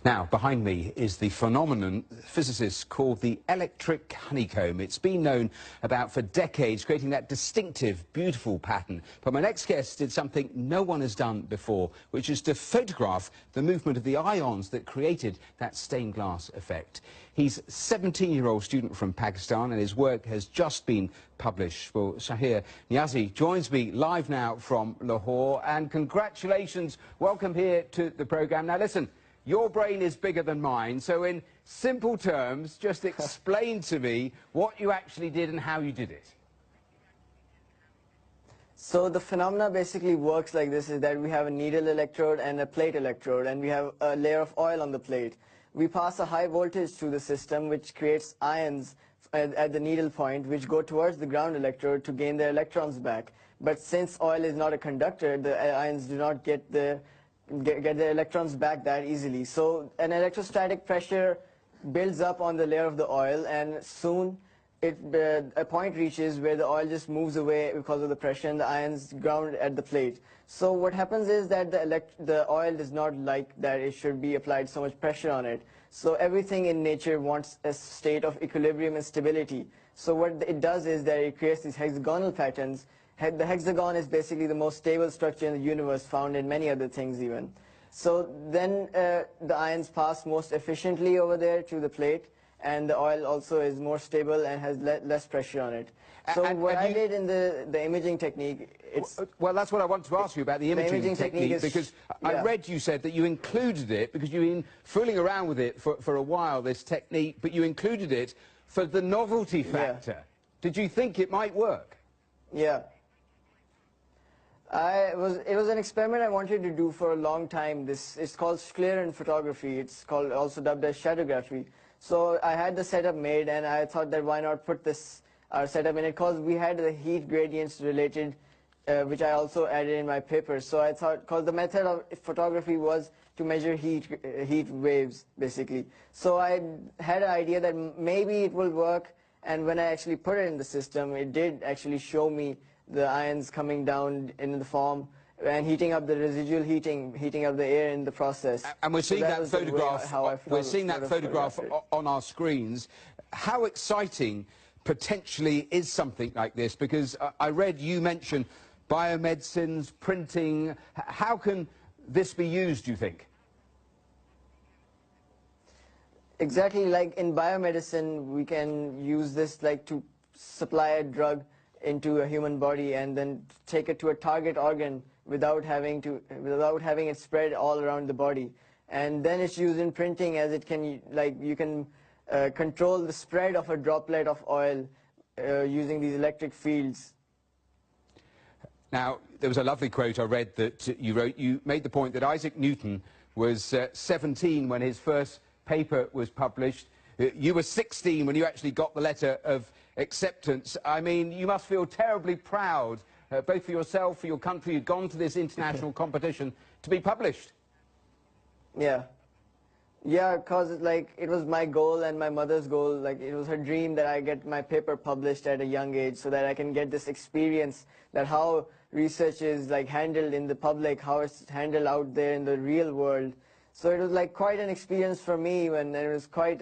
Now, behind me is the phenomenon physicists call the electric honeycomb. It's been known about for decades, creating that distinctive, beautiful pattern. But my next guest did something no one has done before, which is to photograph the movement of the ions that created that stained glass effect. He's a 17-year-old student from Pakistan, and his work has just been published. Well, Shahir Niazi joins me live now from Lahore, and congratulations. Welcome here to the programme. Now, listen. Your brain is bigger than mine, so in simple terms, just explain to me what you actually did and how you did it. So the phenomena basically works like this, is that we have a needle electrode and a plate electrode, and we have a layer of oil on the plate. We pass a high voltage through the system, which creates ions at the needle point, which go towards the ground electrode to gain their electrons back. But since oil is not a conductor, the ions do not get the electrons back that easily. So an electrostatic pressure builds up on the layer of the oil, and soon a point reaches where the oil just moves away because of the pressure, and the ions ground at the plate. So what happens is that the oil does not like that it should be applied so much pressure on it. So everything in nature wants a state of equilibrium and stability. So what it does is that it creates these hexagonal patterns. The hexagon is basically the most stable structure in the universe, found in many other things even. So then the ions pass most efficiently over there to the plate, and the oil also is more stable and has less pressure on it. So what I did in the imaging technique, it's... Well, that's what I want to ask you about the imaging technique, because I read you said that you included it, because you've been fooling around with it for a while, this technique, but you included it for the novelty factor. Did you think it might work? Yeah. It was an experiment I wanted to do for a long time. It's called Sclerin photography. It's called also dubbed as shadowgraphy. So I had the setup made, and I thought that why not put this setup in it, because we had the heat gradients related, which I also added in my paper. So I thought, because the method of photography was to measure heat waves basically. So I had an idea that maybe it will work, and when I actually put it in the system, it did actually show me the ions coming down in the form and heating up the residual heating up the air in the process. And we're seeing that photograph. We're seeing that photograph on our screens. How exciting potentially is something like this? Because I read you mention biomedicines, printing. How can this be used, do you think? Exactly, like in biomedicine, we can use this like to supply a drug into a human body and then take it to a target organ without having it spread all around the body. And then it's used in printing, as it can, like, you can control the spread of a droplet of oil using these electric fields. Now, there was a lovely quote I read that you wrote. You made the point that Isaac Newton was 17 when his first paper was published. You were 16 when you actually got the letter of acceptance. I mean, you must feel terribly proud, both for yourself, for your country. You'd gone to this international competition to be published. Yeah. Yeah, because like it was my goal and my mother's goal. Like, it was her dream that I get my paper published at a young age, so that I can get this experience, that how research is like handled in the public, how it's handled out there in the real world. So it was like quite an experience for me, and it was quite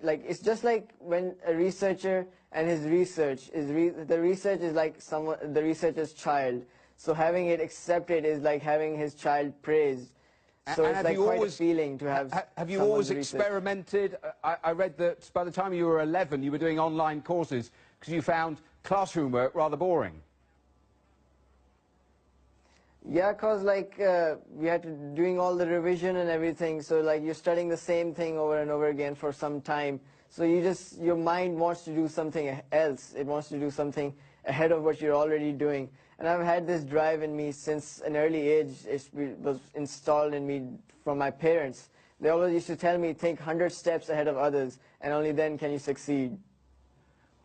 like, it's just like when a researcher and his research is the research is like the researcher's child. So having it accepted is like having his child praised. So it's like quite a feeling to have. Have you always experimented? I read that by the time you were 11, you were doing online courses because you found classroom work rather boring. Yeah, because like we had to doing all the revision and everything, so like you're studying the same thing over and over again for some time. So your mind wants to do something else. It wants to do something ahead of what you're already doing. And I've had this drive in me since an early age. It was installed in me from my parents. They always used to tell me, think 100 steps ahead of others, and only then can you succeed.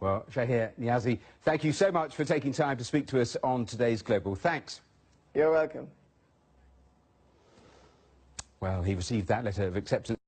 Well, Shahir Niazi, thank you so much for taking time to speak to us on today's Global. Thanks. You're welcome. Well, he received that letter of acceptance.